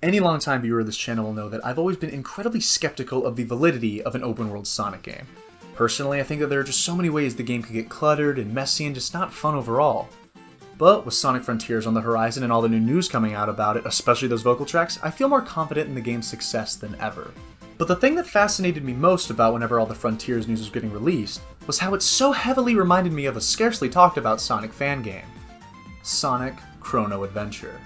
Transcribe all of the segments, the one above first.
Any longtime viewer of this channel will know that I've always been incredibly skeptical of the validity of an open-world Sonic game. Personally, I think that there are just so many ways the game could get cluttered and messy and just not fun overall. But with Sonic Frontiers on the horizon and all the new news coming out about it, especially those vocal tracks, I feel more confident in the game's success than ever. But the thing that fascinated me most about whenever all the Frontiers news was getting released was how it so heavily reminded me of a scarcely talked about Sonic fan game. Sonic Chrono Adventure.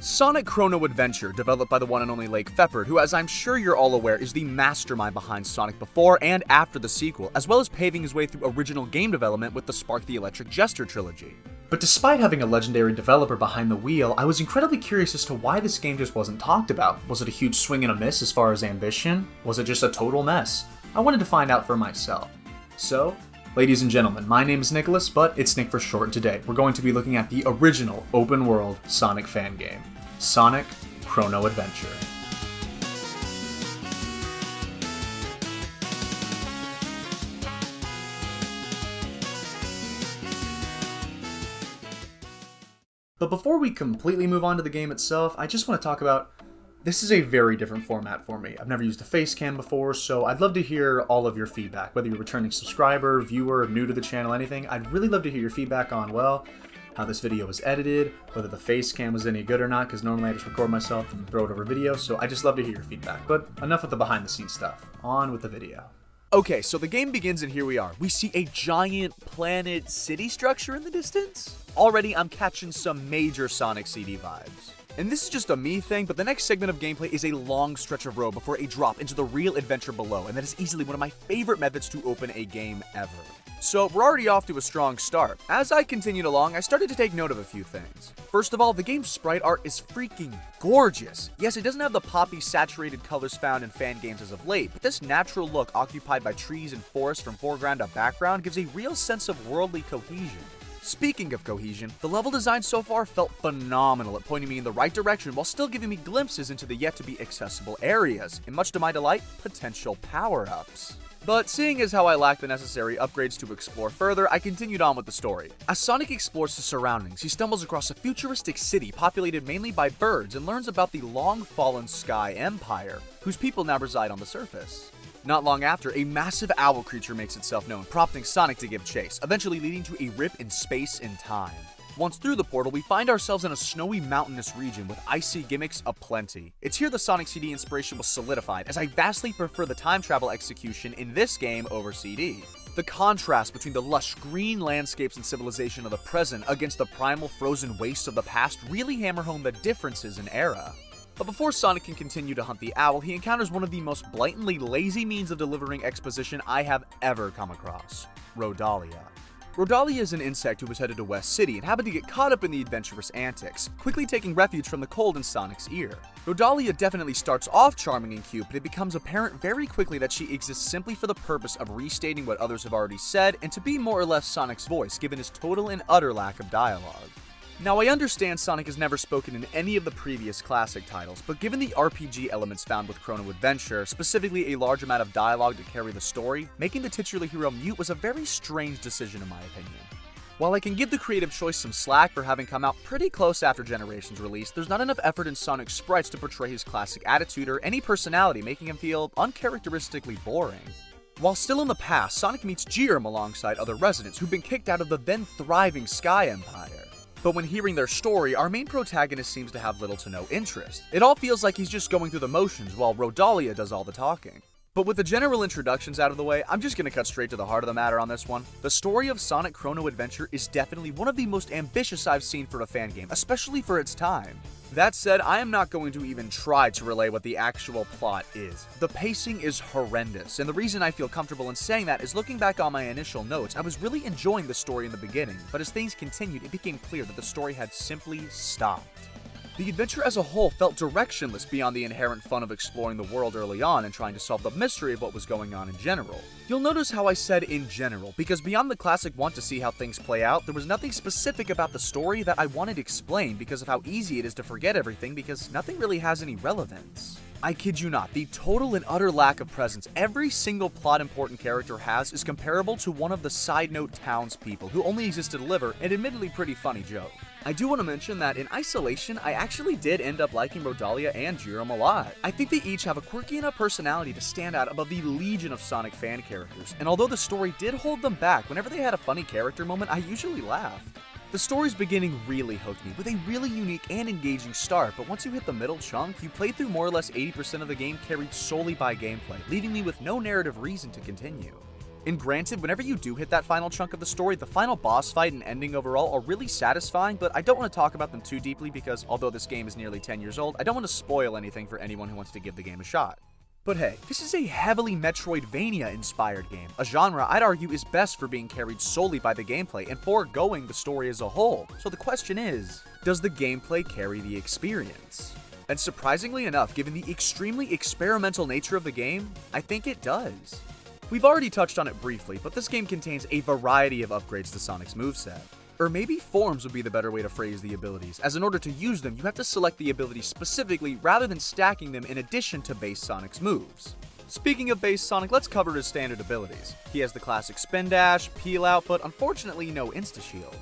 Sonic Chrono Adventure, developed by the one and only Lake Feppard, who, as I'm sure you're all aware, is the mastermind behind Sonic before and after the sequel, as well as paving his way through original game development with the Spark the Electric Jester trilogy. But despite having a legendary developer behind the wheel, I was incredibly curious as to why this game just wasn't talked about. Was it a huge swing and a miss as far as ambition? Was it just a total mess? I wanted to find out for myself. So, ladies and gentlemen, my name is Nicholas, but it's Nick for short, and today we're going to be looking at the original open-world Sonic fan game, Sonic Chrono Adventure. But before we completely move on to the game itself, I just want to talk about, this is a very different format for me. I've never used a face cam before, so I'd love to hear all of your feedback. Whether you're a returning subscriber, viewer, new to the channel, anything, I'd really love to hear your feedback on, well, how this video was edited, whether the face cam was any good or not, because normally I just record myself and throw it over video, so I just love to hear your feedback. But enough with the behind the scenes stuff. On with the video. Okay, so the game begins and here we are. We see a giant planet city structure in the distance. Already I'm catching some major Sonic CD vibes. And this is just a me thing, but the next segment of gameplay is a long stretch of road before a drop into the real adventure below, and that is easily one of my favorite methods to open a game ever. So we're already off to a strong start. As I continued along, I started to take note of a few things. First of all, the game's sprite art is freaking gorgeous. Yes, it doesn't have the poppy saturated colors found in fan games as of late, but this natural look occupied by trees and forests from foreground to background gives a real sense of worldly cohesion. Speaking of cohesion, the level design so far felt phenomenal at pointing me in the right direction while still giving me glimpses into the yet-to-be accessible areas, and much to my delight, potential power-ups. But seeing as how I lack the necessary upgrades to explore further, I continued on with the story. As Sonic explores the surroundings, he stumbles across a futuristic city populated mainly by birds and learns about the long-fallen Sky Empire, whose people now reside on the surface. Not long after, a massive owl creature makes itself known, prompting Sonic to give chase, eventually leading to a rip in space and time. Once through the portal, we find ourselves in a snowy mountainous region with icy gimmicks aplenty. It's here the Sonic CD inspiration was solidified, as I vastly prefer the time travel execution in this game over CD. The contrast between the lush green landscapes and civilization of the present against the primal frozen wastes of the past really hammer home the differences in era. But before Sonic can continue to hunt the owl, he encounters one of the most blatantly lazy means of delivering exposition I have ever come across: Rodalia. Rodalia is an insect who was headed to West City and happened to get caught up in the adventurous antics, quickly taking refuge from the cold in Sonic's ear. Rodalia definitely starts off charming and cute, but it becomes apparent very quickly that she exists simply for the purpose of restating what others have already said and to be more or less Sonic's voice, given his total and utter lack of dialogue. Now, I understand Sonic has never spoken in any of the previous classic titles, but given the RPG elements found with Chrono Adventure, specifically a large amount of dialogue to carry the story, making the titular hero mute was a very strange decision in my opinion. While I can give the creative choice some slack for having come out pretty close after Generations release, there's not enough effort in Sonic's sprites to portray his classic attitude or any personality, making him feel uncharacteristically boring. While still in the past, Sonic meets Germ alongside other residents who've been kicked out of the then thriving Sky Empire. But when hearing their story, our main protagonist seems to have little to no interest. It all feels like he's just going through the motions while Rodalia does all the talking. But with the general introductions out of the way, I'm just gonna cut straight to the heart of the matter on this one. The story of Sonic Chrono Adventure is definitely one of the most ambitious I've seen for a fan game, especially for its time. That said, I am not going to even try to relay what the actual plot is. The pacing is horrendous, and the reason I feel comfortable in saying that is looking back on my initial notes, I was really enjoying the story in the beginning, but as things continued, it became clear that the story had simply stopped. The adventure as a whole felt directionless beyond the inherent fun of exploring the world early on and trying to solve the mystery of what was going on in general. You'll notice how I said in general, because beyond the classic want to see how things play out, there was nothing specific about the story that I wanted explained because of how easy it is to forget everything because nothing really has any relevance. I kid you not, the total and utter lack of presence every single plot important character has is comparable to one of the side note townspeople who only exist to deliver an admittedly pretty funny joke. I do want to mention that in isolation, I actually did end up liking Rodalia and Jerome a lot. I think they each have a quirky enough personality to stand out above the legion of Sonic fan characters, and although the story did hold them back, whenever they had a funny character moment, I usually laughed. The story's beginning really hooked me, with a really unique and engaging start, but once you hit the middle chunk, you play through more or less 80% of the game carried solely by gameplay, leaving me with no narrative reason to continue. And granted, whenever you do hit that final chunk of the story, the final boss fight and ending overall are really satisfying, but I don't want to talk about them too deeply because although this game is nearly 10 years old, I don't want to spoil anything for anyone who wants to give the game a shot. But hey, this is a heavily Metroidvania-inspired game, a genre I'd argue is best for being carried solely by the gameplay and foregoing the story as a whole. So the question is, does the gameplay carry the experience? And surprisingly enough, given the extremely experimental nature of the game, I think it does. We've already touched on it briefly, but this game contains a variety of upgrades to Sonic's moveset. Or maybe forms would be the better way to phrase the abilities, as in order to use them, you have to select the abilities specifically rather than stacking them in addition to base Sonic's moves. Speaking of base Sonic, let's cover his standard abilities. He has the classic spin dash, peel out, but unfortunately no insta-shield.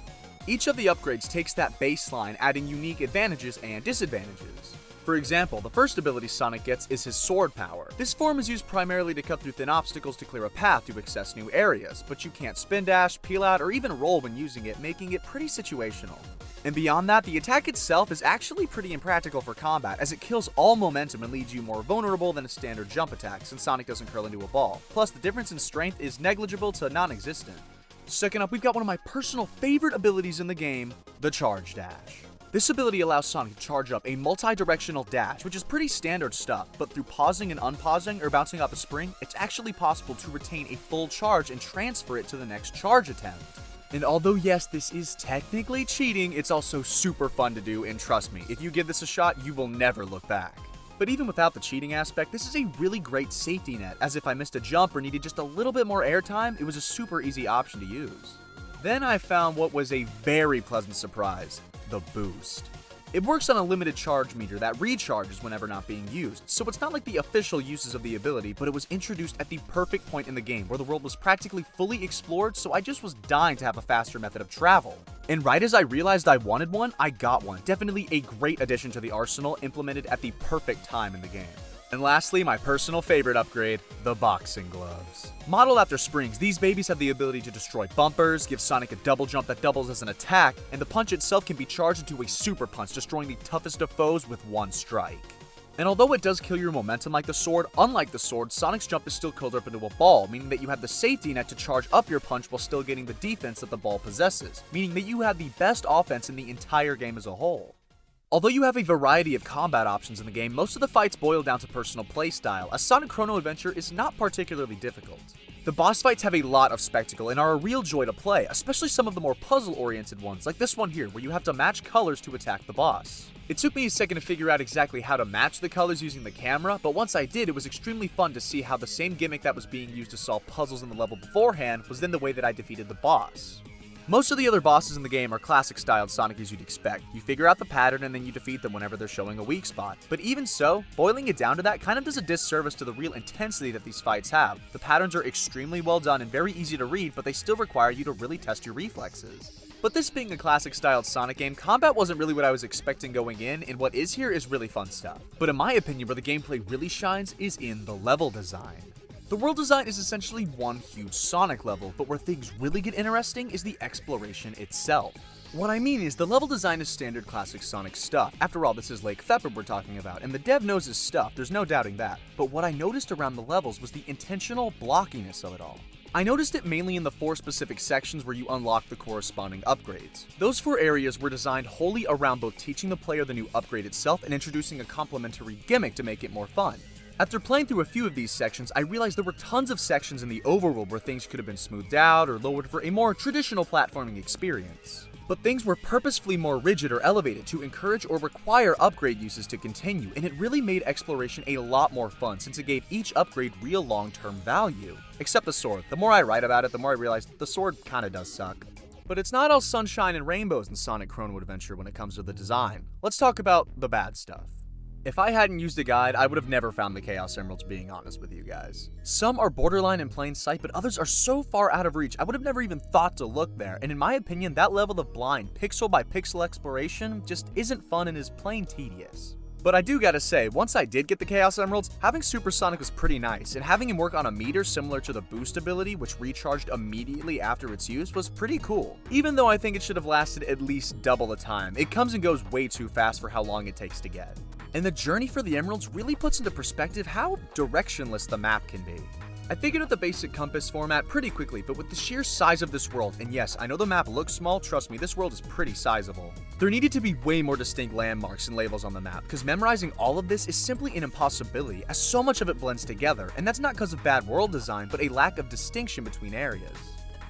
Each of the upgrades takes that baseline, adding unique advantages and disadvantages. For example, the first ability Sonic gets is his sword power. This form is used primarily to cut through thin obstacles to clear a path to access new areas, but you can't spin dash, peel out, or even roll when using it, making it pretty situational. And beyond that, the attack itself is actually pretty impractical for combat, as it kills all momentum and leaves you more vulnerable than a standard jump attack, since Sonic doesn't curl into a ball. Plus, the difference in strength is negligible to non-existent. Second up, we've got one of my personal favorite abilities in the game, the Charge Dash. This ability allows Sonic to charge up a multi-directional dash, which is pretty standard stuff, but through pausing and unpausing or bouncing off a spring, it's actually possible to retain a full charge and transfer it to the next charge attempt. And although yes, this is technically cheating, it's also super fun to do, and trust me, if you give this a shot, you will never look back. But even without the cheating aspect, this is a really great safety net, as if I missed a jump or needed just a little bit more airtime, it was a super easy option to use. Then I found what was a very pleasant surprise. The boost. It works on a limited charge meter that recharges whenever not being used, so it's not like the official uses of the ability, but it was introduced at the perfect point in the game where the world was practically fully explored, so I just was dying to have a faster method of travel. And right as I realized I wanted one, I got one. Definitely a great addition to the arsenal, implemented at the perfect time in the game. And lastly, my personal favorite upgrade, the boxing gloves. Modeled after springs, these babies have the ability to destroy bumpers, give Sonic a double jump that doubles as an attack, and the punch itself can be charged into a super punch, destroying the toughest of foes with one strike. And although it does kill your momentum like the sword, unlike the sword, Sonic's jump is still curled up into a ball, meaning that you have the safety net to charge up your punch while still getting the defense that the ball possesses, meaning that you have the best offense in the entire game as a whole. Although you have a variety of combat options in the game, most of the fights boil down to personal playstyle, as Sonic Chrono Adventure is not particularly difficult. The boss fights have a lot of spectacle and are a real joy to play, especially some of the more puzzle-oriented ones, like this one here, where you have to match colors to attack the boss. It took me a second to figure out exactly how to match the colors using the camera, but once I did, it was extremely fun to see how the same gimmick that was being used to solve puzzles in the level beforehand was then the way that I defeated the boss. Most of the other bosses in the game are classic-styled Sonic as you'd expect. You figure out the pattern and then you defeat them whenever they're showing a weak spot. But even so, boiling it down to that kind of does a disservice to the real intensity that these fights have. The patterns are extremely well done and very easy to read, but they still require you to really test your reflexes. But this being a classic-styled Sonic game, combat wasn't really what I was expecting going in, and what is here is really fun stuff. But in my opinion, where the gameplay really shines is in the level design. The world design is essentially one huge Sonic level, but where things really get interesting is the exploration itself. What I mean is, the level design is standard classic Sonic stuff. After all, this is Lake Feppard we're talking about, and the dev knows his stuff, there's no doubting that. But what I noticed around the levels was the intentional blockiness of it all. I noticed it mainly in the 4 specific sections where you unlock the corresponding upgrades. Those 4 areas were designed wholly around both teaching the player the new upgrade itself and introducing a complementary gimmick to make it more fun. After playing through a few of these sections, I realized there were tons of sections in the overworld where things could have been smoothed out or lowered for a more traditional platforming experience. But things were purposefully more rigid or elevated to encourage or require upgrade uses to continue, and it really made exploration a lot more fun since it gave each upgrade real long-term value. Except the sword. The more I write about it, the more I realize the sword kinda does suck. But it's not all sunshine and rainbows in Sonic Chrono Adventure when it comes to the design. Let's talk about the bad stuff. If I hadn't used a guide, I would have never found the Chaos Emeralds, being honest with you guys. Some are borderline in plain sight, but others are so far out of reach, I would have never even thought to look there, and in my opinion, that level of blind, pixel by pixel exploration just isn't fun and is plain tedious. But I do gotta say, once I did get the Chaos Emeralds, having Supersonic was pretty nice, and having him work on a meter similar to the boost ability, which recharged immediately after its use, was pretty cool. Even though I think it should have lasted at least double the time, it comes and goes way too fast for how long it takes to get. And the journey for the Emeralds really puts into perspective how directionless the map can be. I figured out the basic compass format pretty quickly, but with the sheer size of this world, and yes, I know the map looks small, trust me, this world is pretty sizable. There needed to be way more distinct landmarks and labels on the map, because memorizing all of this is simply an impossibility, as so much of it blends together, and that's not because of bad world design, but a lack of distinction between areas.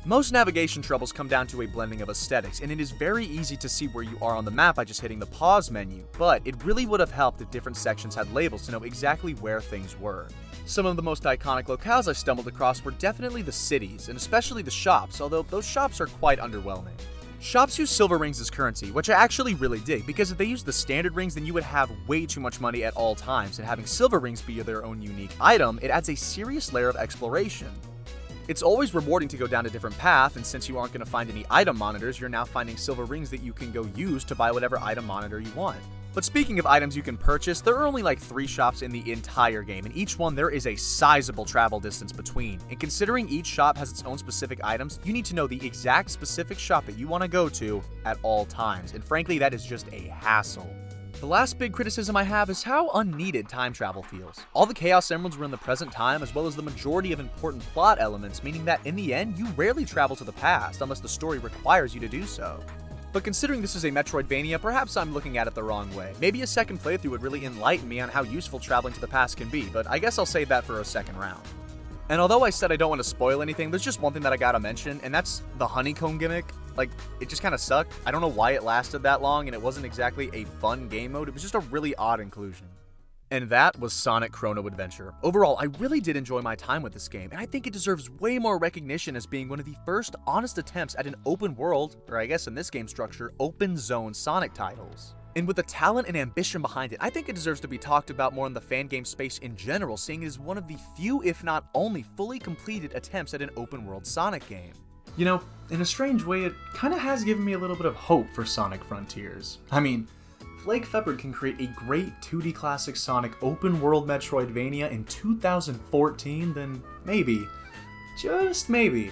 Most navigation troubles come down to a blending of aesthetics, and it is very easy to see where you are on the map by just hitting the pause menu, but it really would have helped if different sections had labels to know exactly where things were. Some of the most iconic locales I stumbled across were definitely the cities, and especially the shops, although those shops are quite underwhelming. Shops use silver rings as currency, which I actually really dig, because if they used the standard rings, then you would have way too much money at all times, and having silver rings be their own unique item, it adds a serious layer of exploration. It's always rewarding to go down a different path, and since you aren't going to find any item monitors, you're now finding silver rings that you can go use to buy whatever item monitor you want. But speaking of items you can purchase, there are only like 3 shops in the entire game, and each one there is a sizable travel distance between. And considering each shop has its own specific items, you need to know the exact specific shop that you want to go to at all times, and frankly that is just a hassle. The last big criticism I have is how unneeded time travel feels. All the Chaos Emeralds were in the present time, as well as the majority of important plot elements, meaning that in the end, you rarely travel to the past unless the story requires you to do so. But considering this is a Metroidvania, perhaps I'm looking at it the wrong way. Maybe a second playthrough would really enlighten me on how useful traveling to the past can be, but I guess I'll save that for a second round. And although I said I don't want to spoil anything, there's just one thing that I gotta mention, and that's the honeycomb gimmick. Like, it just kinda sucked. I don't know why it lasted that long, and it wasn't exactly a fun game mode. It was just a really odd inclusion. And that was Sonic Chrono Adventure. Overall, I really did enjoy my time with this game, and I think it deserves way more recognition as being one of the first honest attempts at an open world, or I guess in this game structure, open zone Sonic titles. And with the talent and ambition behind it, I think it deserves to be talked about more in the fan game space in general, seeing it is one of the few, if not only, fully completed attempts at an open world Sonic game. You know, in a strange way, it kinda has given me a little bit of hope for Sonic Frontiers. I mean, if Lake Feppard can create a great 2D classic Sonic open-world Metroidvania in 2014, then maybe, just maybe,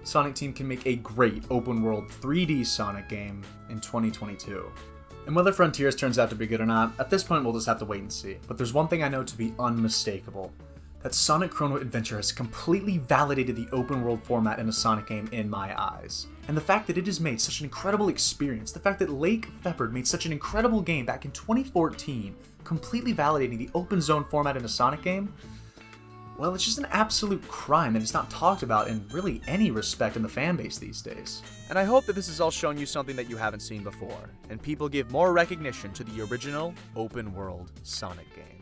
Sonic Team can make a great open-world 3D Sonic game in 2022. And whether Frontiers turns out to be good or not, at this point we'll just have to wait and see. But there's one thing I know to be unmistakable. That Sonic Chrono Adventure has completely validated the open world format in a Sonic game in my eyes. And the fact that it has made such an incredible experience, the fact that Lake Feppard made such an incredible game back in 2014, completely validating the open zone format in a Sonic game, well, it's just an absolute crime that it's not talked about in really any respect in the fanbase these days. And I hope that this has all shown you something that you haven't seen before, and people give more recognition to the original open world Sonic game.